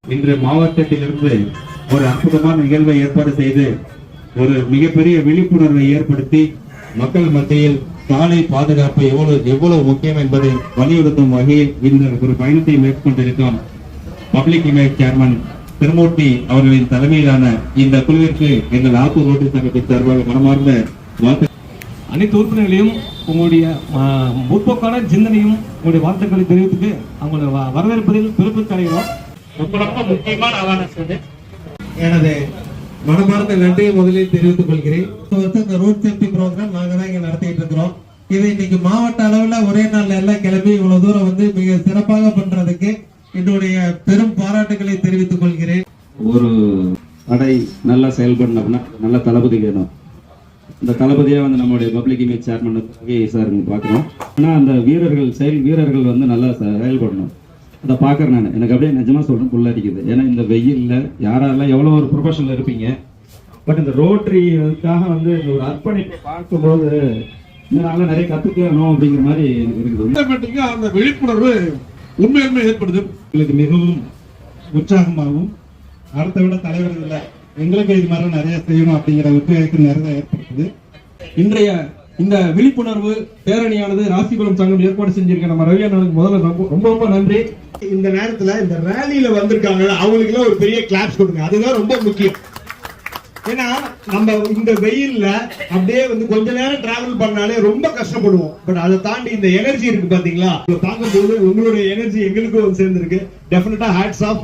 இன்று மாவட்டத்திலிருந்து ஒரு அற்புதமான நிகழ்வை ஏற்பாடு செய்து ஒரு மிகப்பெரிய விழிப்புணர்வை ஏற்படுத்தி மக்கள் மத்தியில் சாலை பாதுகாப்பு எவ்வளவு முக்கியம் என்பதை வலியுறுத்தும் வகையில் இந்த ஒரு பயணத்தை மேற்கொண்டிருக்கும் பப்ளிக் இமேஜ் சேர்மன் திருமூர்த்தி அவர்களின் தலைமையிலான இந்த குழுவிற்கு எங்கள் ஆத்தூர் ரோட்டரி சங்கத்தின் சார்பாக மனமார்ந்த வாழ்த்து. அனைத்து உறுப்பினர்களையும் உங்களுடைய முற்போக்கான சிந்தனையும் உங்களுடைய வாழ்த்துக்களை தெரிவித்துட்டு அவங்களை வரவேற்பதில் பெருமிதம் அடைகிறோம். ரொம்ப முக்கியமான அவேர்னஸ். எனது மனமார்ந்த நன்றியை முதலில் தெரிவித்துக் கொள்கிறேன். இந்த ரோட் சேஃப்டி ப்ரோக்ராம் நாங்க தான் இங்க நடத்திட்டு இருக்கிறோம். இது இன்னைக்கு மாவட்ட அளவுல ஒரே நாள்ல எல்லாம் கிளம்பி இவ்வளவு தூரம் வந்து மிக சிறப்பாக பண்றதுக்கு என்னுடைய பெரும் பாராட்டுகளை தெரிவித்துக் கொள்கிறேன். ஒரு படை நல்லா செயல்படணும்னா நல்ல தளபதி வேணும். இந்த தளபதியா வந்து நம்மளுடைய பப்ளிக் இமேஜ் சேர்மன் சார் பார்க்கணும். ஆனா அந்த வீரர்கள் வந்து நல்லா செயல்படணும். அதை பார்க்குறேன் நான். எனக்கு அப்படியே நிஜமா சொல்றேன், புல்லடிக்குது. ஏன்னா இந்த வெயில்ல யாரெல்லாம் எவ்வளோ ஒரு ப்ரொஃபஷனல் இருப்பீங்க, பட் இந்த ரோட்டரிக்காக வந்து ஒரு அர்ப்பணிப்பை பார்க்கும்போது இதனால நிறைய கற்றுக்கணும் அப்படிங்கிற மாதிரி இருக்குது. அந்த விழிப்புணர்வு உண்மையுமே ஏற்படுது. எங்களுக்கு மிகவும் உற்சாகமாகவும் அடுத்த விட தலைவர்கள் இல்லை எங்களுக்கு இது மாதிரி நிறைய செய்யணும் அப்படிங்கிற உத்வேகத்தில் நிறைய ஏற்படுத்துது. இன்றைய இந்த விழிப்புணர்வு பேரணியானது ராசிபுரம் சங்கம் ஏற்பாடு செஞ்சிருக்க நம்ம ரவி அண்ணனுக்கு முதல்ல ரொம்ப ரொம்ப நன்றி. இந்த நேரத்துல இந்த ரேலியில வந்திருக்காங்க, அவங்களுக்கு எல்லாம் ஒரு பெரிய கிளாப்ஸ் கொடுங்க. அதுதான் ரொம்ப முக்கியம். ஏன்னா நம்ம இந்த வெயில்ல அப்படியே வந்து கொஞ்ச நேரம் டிராவல் பண்ணாலே ரொம்ப கஷ்டப்படுவோம். பட் அதை தாண்டி இந்த எனர்ஜி இருக்கு பாத்தீங்களா, தாக்கும் போது உங்களுடைய எனர்ஜி எங்களுக்கும் வந்து சேர்ந்திருக்கு. டெஃபினட்டா ஹேட்ஸ் ஆஃப்.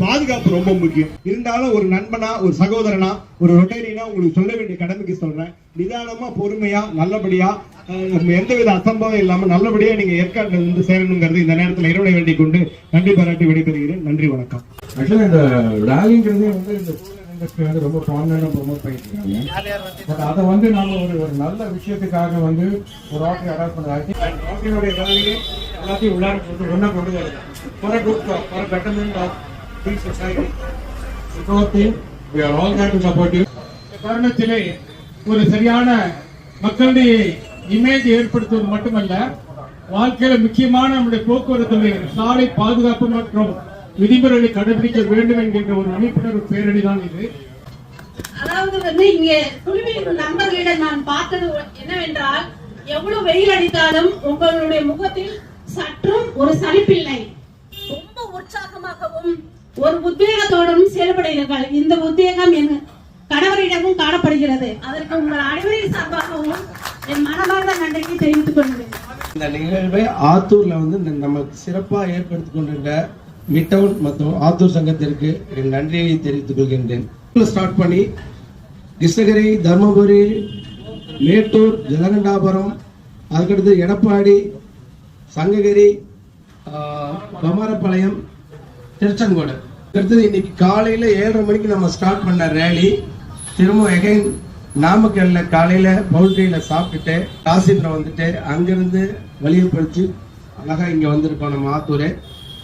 பாதுகாப்பு ரொம்ப முக்கியம். இருந்தாலும் ஒரு நண்பனா, ஒரு சகோதரனா, ஒரு ரொட்டேரியனா உங்களுக்கு சொல்ல வேண்டிய கடமைக்கு சொல்றேன். நிதானமா, பொறுமையா, நல்லபடியா, எந்தவித அசம்பவம் இல்லாம நல்லபடியா நீங்க ஏற்காட்டில் வந்து சேரணுங்கிறது இந்த நேரத்தில் இறைவனை வேண்டிக் கொண்டு நன்றி பாராட்டி விடைபெறுகிறேன். நன்றி, வணக்கம். ஆக்சுவலா இந்த ராலிங்கிறது வந்து இந்த இண்டஸ்ட்ரி வந்து ரொம்ப ப்ராமினன்டா ப்ரொமோட் பண்ணிட்டு இருக்காங்க. பட் அதை வந்து நாம ஒரு நல்ல விஷயத்துக்காக வந்து ஒரு ரோட்டரி அடாப்ட் பண்ணாக்கி ரோட்டரியோடைய வேலையை எல்லாத்தையும் உள்ளார கொண்டு ஒன்னா கொண்டு வரணும். For a good cause, for a betterment of the society. We are all there to support you. தருணத்திலே ஒரு சரியான மக்களுடைய இமேஜ் ஏற்படுத்துவது மட்டுமல்ல, வாழ்க்கையில முக்கியமான நம்முடைய போக்குவரத்து சாலை பாதுகாப்பு மற்றும் விதிமுறைகளை கடைபிடிக்க வேண்டும் என்கின்ற ஒரு விழிப்புணர்வு பேரணி தான் இது. அதாவது வந்து இங்கே குழுவின் நண்பர்களிடம் நான் பார்த்தது என்னவென்றால், எவ்வளவு வெயில் அடித்தாலும் உங்களுடைய முகத்தில் சற்றும் ஒரு சலிப்பில்லை. ரொம்ப உற்சாகமாகவும் ஒரு உத்வேகத்தோடும் செயல்படுகிறீர்கள். இந்த உத்வேகம் என் கணவரிடமும் காணப்படுகிறது. அதற்கு உங்கள் அனைவரின் சார்பாகவும் என் மனமார்ந்த நன்றியை தெரிவித்துக் கொள்கிறேன். இந்த நிகழ்வை ஆத்தூர்ல வந்து நம்ம சிறப்பாக ஏற்படுத்திக் கொண்டிருக்க மிட் டவுன் மற்றும் ஆத்தூர் சங்கத்திற்கு என் நன்றியை தெரிவித்துக் கொள்கின்றேன். ஸ்டார்ட் பண்ணி கிருஷ்ணகிரி, தர்மபுரி, மேட்டூர், ஜலகண்டாபுரம், அதுக்கடுத்து எடப்பாடி, சங்ககிரி, பமாரப்பாளையம், திருச்செங்கோடு, அடுத்தது இன்னைக்கு காலையில 7:30 மணிக்கு நம்ம ஸ்டார்ட் பண்ண ரேலி திரும்ப எகைன் நாமக்கல்ல காலையில பவுல்ட்ரியில சாப்பிட்டுட்டு ராசிபுரம் வந்துட்டு அங்கிருந்து வலியுறுத்தி அழகா இங்க வந்திருக்கோம். நம்ம ஆத்தூர்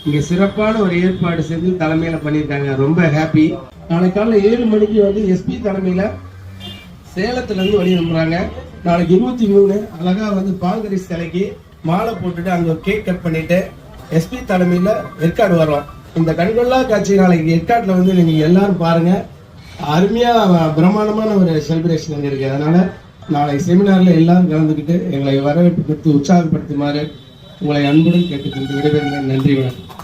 இங்க சிறப்பான ஒரு ஏற்பாடு செஞ்சு தலைமையில பண்ணியிருக்காங்க. ரொம்ப ஹாப்பி. நாளைக்கு காலையில 7 மணிக்கு வந்து எஸ்பி தலைமையில சேலத்துல இருந்து வழி அனுப்புறாங்க. நாளைக்கு 23 அழகா வந்து பால்கரி சிலைக்கு மாலை போட்டுட்டு அங்க ஒரு கேக் கட் பண்ணிட்டு எஸ்பி தலைமையில ஏற்காடு வரோம். இந்த கண்கொள்ளா காட்சி நாளைக்கு ஏற்காட்டுல வந்து நீங்க எல்லாரும் பாருங்க. அருமையா பிரம்மாண்டமான ஒரு செலிப்ரேஷன் அங்க இருக்கு. அதனால நாளை செமினார்ல எல்லாரும் கலந்துக்கிட்டு எங்களை வரவேற்பு கொடுத்து உற்சாகப்படுத்துமாறு உங்களை அன்புடன் கேட்டுக்கொண்டு விடைபெறுகிறேன். நன்றி, வணக்கம்.